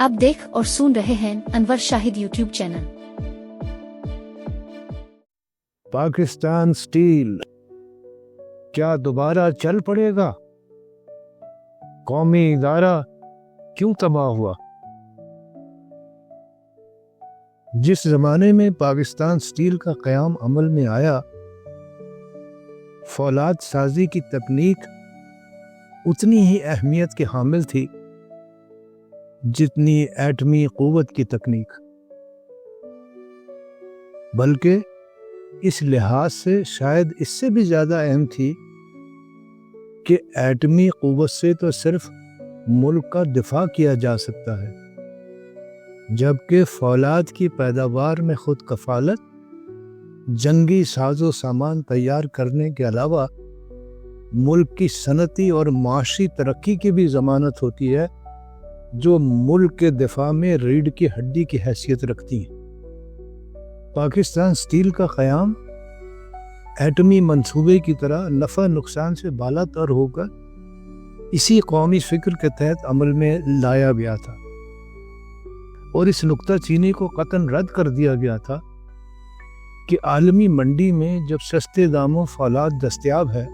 आप देख और सुन रहे हैं Anwar Shahid YouTube channel. Pakistan steel क्या दोबारा चल पड़ेगा? कौमी इदारा क्यों तबाह हुआ? जिस जमाने में पाकिस्तान स्टील का क़याम अमल में आया, फौलाद साजी की तकनीक उतनी ही अहमियत की हामिल थी जितनी एटमी क़ुव्वत की तकनीक, बल्कि इस लिहाज से शायद इससे भी ज़्यादा अहम थी कि एटमी क़ुव्वत से तो सिर्फ मुल्क का दिफा किया जा सकता है, जबकि फौलाद की पैदावार में खुद कफालत, जंगी साजो सामान तैयार करने के अलावा मुल्क की सनती और माशी तरक्की की भी ज़मानत होती है, जो मुल्क के दिफा में रीढ़ की हड्डी की हैसियत रखती हैं। पाकिस्तान स्टील का क़याम एटमी मंसूबे की तरह नफ़ा नुकसान से बालातर होकर इसी कौमी फ़िक्र के तहत अमल में लाया गया था, और इस नुक्ता चीनी को कतन रद्द कर दिया गया था कि आलमी मंडी में जब सस्ते दामों फौलाद दस्तयाब है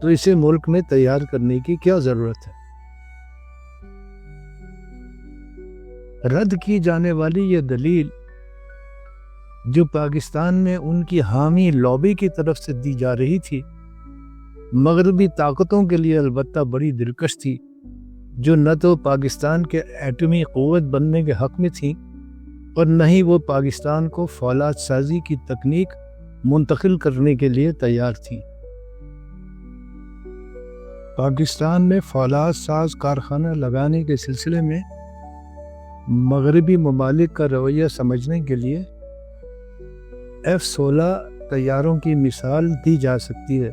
तो इसे मुल्क में तैयार करने की क्या ज़रूरत है। रद्द की जाने वाली यह दलील, जो पाकिस्तान में उनकी हामी लॉबी की तरफ से दी जा रही थी, मगरबी ताकतों के लिए अलबत्ता बड़ी दिलकश थी, जो न तो पाकिस्तान के एटमी क़ुव्वत बनने के हक़ में थी और न ही वो पाकिस्तान को फौलाद साजी की तकनीक मुंतकिल करने के लिए तैयार थी। पाकिस्तान में फौलाद साज कारखाना लगाने के सिलसिले में मगरबी ममालिक का रवैया समझने के लिए F-16 तैयारों की मिसाल दी जा सकती है,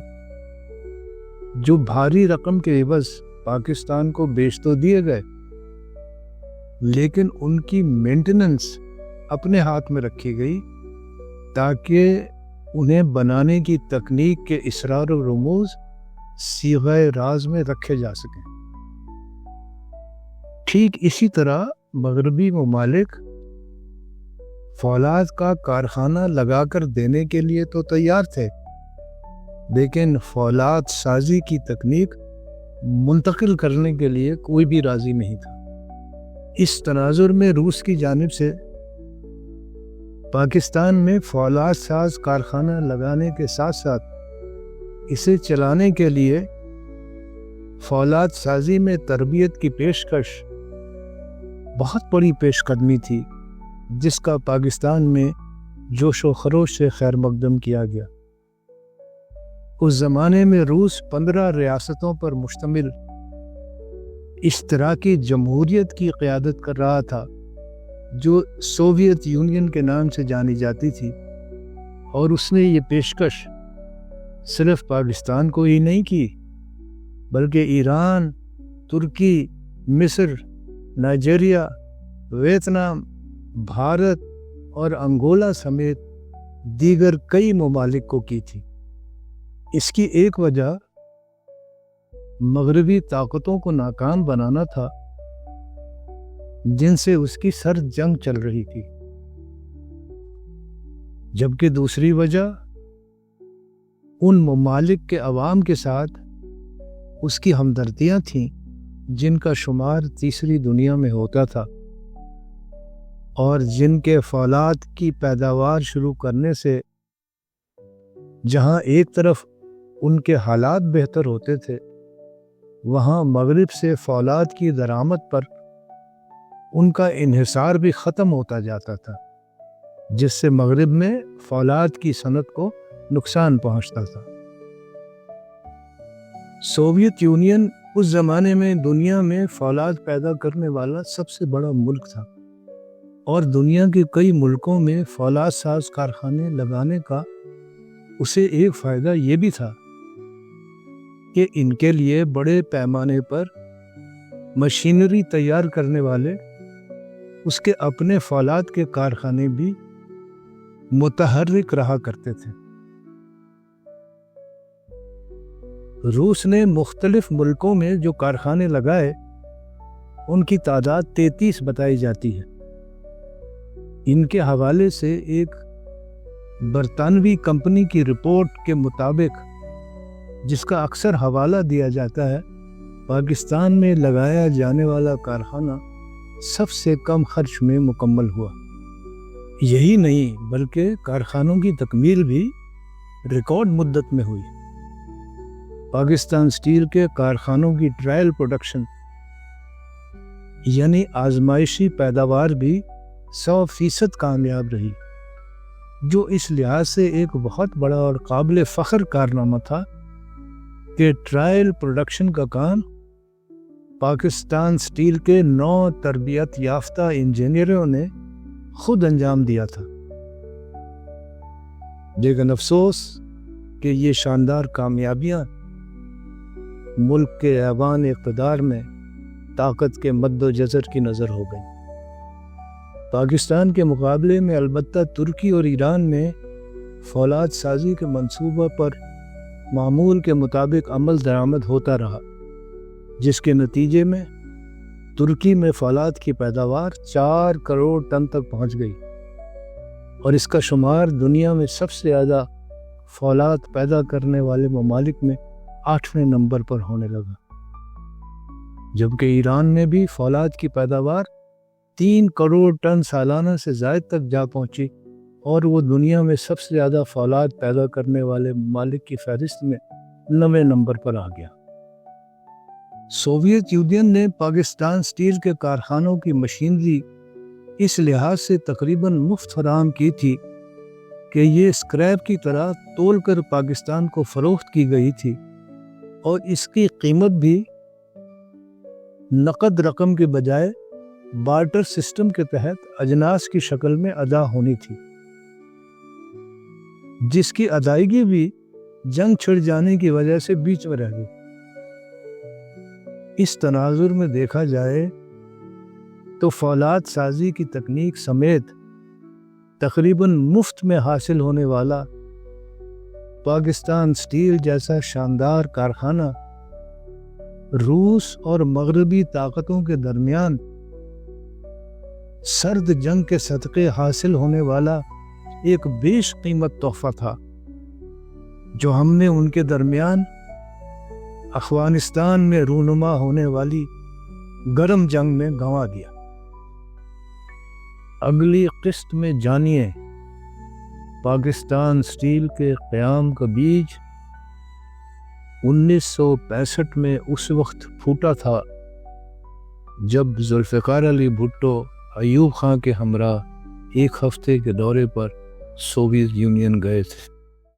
जो भारी रकम के एवज पाकिस्तान को बेच तो दिए गए, लेकिन उनकी मेंटेनेंस अपने हाथ में रखी गई ताकि उन्हें बनाने की तकनीक के इसरार और रमूज सीग़े राज में रखे जा सकें। ठीक इसी तरह मगरबी ममालिक फौलाद का कारखाना लगाकर देने के लिए तो तैयार थे, लेकिन फौलाद साजी की तकनीक मुंतकिल करने के लिए कोई भी राजी नहीं था। इस तनाजुर में रूस की जानिब से पाकिस्तान में फौलाद साज कारखाना लगाने के साथ साथ इसे चलाने के लिए फौलाद साजी में तरबियत की पेशकश बहुत बड़ी पेशकदमी थी, जिसका पाकिस्तान में जोश व खरोश से खैर मकदम किया गया। उस ज़माने में रूस 15 रियासतों पर मुश्तमिल इश्तराकी जमहूरियत की क़यादत कर रहा था, जो सोवियत यूनियन के नाम से जानी जाती थी, और उसने ये पेशकश सिर्फ पाकिस्तान को ही नहीं की, बल्कि ईरान, तुर्की, मिस्र, नाइजीरिया, वियतनाम, भारत और अंगोला समेत दीगर कई ममालिक को की थी। इसकी एक वजह मगरबी ताकतों को नाकाम बनाना था, जिनसे उसकी सर जंग चल रही थी, जबकि दूसरी वजह उन ममालिक के अवाम के साथ उसकी हमदर्दियां थीं, जिनका शुमार तीसरी दुनिया में होता था और जिनके फौलाद की पैदावार शुरू करने से जहां एक तरफ उनके हालात बेहतर होते थे, वहां मगरिब से फौलाद की दरामद पर उनका इन्हिसार भी ख़त्म होता जाता था, जिससे मगरिब में फौलाद की सनत को नुकसान पहुंचता था। सोवियत यूनियन उस ज़माने में दुनिया में फौलाद पैदा करने वाला सबसे बड़ा मुल्क था, और दुनिया के कई मुल्कों में फौलाद साज कारखाने लगाने का उसे एक फ़ायदा ये भी था कि इनके लिए बड़े पैमाने पर मशीनरी तैयार करने वाले उसके अपने फौलाद के कारखाने भी मुतहर्रिक रहा करते थे। रूस ने मुख्तलिफ मुल्कों में जो कारखाने लगाए, ان کی تعداد 33 بتائی جاتی ہے۔ ان کے حوالے سے ایک برطانوی کمپنی کی رپورٹ کے مطابق، جس کا اکثر حوالہ دیا جاتا ہے، پاکستان میں لگایا جانے والا کارخانہ سب سے کم خرچ میں مکمل ہوا۔ یہی نہیں بلکہ کارخانوں کی تکمیل بھی ریکارڈ مدت میں ہوئی۔ پاکستان اسٹیل کے کارخانوں کی ٹرائل پروڈکشن یعنی آزمائشی پیداوار بھی 100% کامیاب رہی، جو اس لحاظ سے ایک بہت بڑا اور قابل فخر کارنامہ تھا کہ ٹرائل پروڈکشن کا کام پاکستان اسٹیل کے 9 تربیت یافتہ انجینئروں نے خود انجام دیا تھا۔ لیکن افسوس کہ یہ شاندار کامیابیاں ملک کے ایوان اقتدار میں طاقت کے مد و جزر کی نظر ہو گئیں۔ پاکستان کے مقابلے میں البتہ ترکی اور ایران میں فولاد سازی کے منصوبہ پر معمول کے مطابق عمل درآمد ہوتا رہا، جس کے نتیجے میں ترکی میں فولاد کی پیداوار 4 کروڑ ٹن تک پہنچ گئی اور اس کا شمار دنیا میں سب سے زیادہ فولاد پیدا کرنے والے ممالک میں 8ویں نمبر پر ہونے لگا، جبکہ ایران میں بھی فولاد کی پیداوار 3 کروڑ ٹن سالانہ سے زائد تک جا پہنچی اور وہ دنیا میں سب سے زیادہ فولاد پیدا کرنے والے ممالک کی فہرست میں 9ویں نمبر پر آ گیا۔ سوویت یونین نے پاکستان اسٹیل کے کارخانوں کی مشینری اس لحاظ سے تقریباً مفت فراہم کی تھی کہ یہ اسکریپ کی طرح تول کر پاکستان کو فروخت کی گئی تھی اور اس کی قیمت بھی نقد رقم کے بجائے بارٹر سسٹم کے تحت اجناس کی شکل میں ادا ہونی تھی، جس کی ادائیگی بھی جنگ چھڑ جانے کی وجہ سے بیچ میں رہ گئی۔ اس تناظر میں دیکھا جائے تو فولاد سازی کی تکنیک سمیت تقریباً مفت میں حاصل ہونے والا پاکستان اسٹیل جیسا شاندار کارخانہ روس اور مغربی طاقتوں کے درمیان سرد جنگ کے صدقے حاصل ہونے والا ایک بیش قیمت تحفہ تھا، جو ہم نے ان کے درمیان افغانستان میں رونما ہونے والی گرم جنگ میں گنوا دیا۔ اگلی قسط میں جانیے پاکستان اسٹیل کے قیام کا بیج 1965 میں اس وقت پھوٹا تھا جب ذوالفقار علی بھٹو ایوب خان کے ہمراہ ایک ہفتے کے دورے پر سوویت یونین گئے تھے۔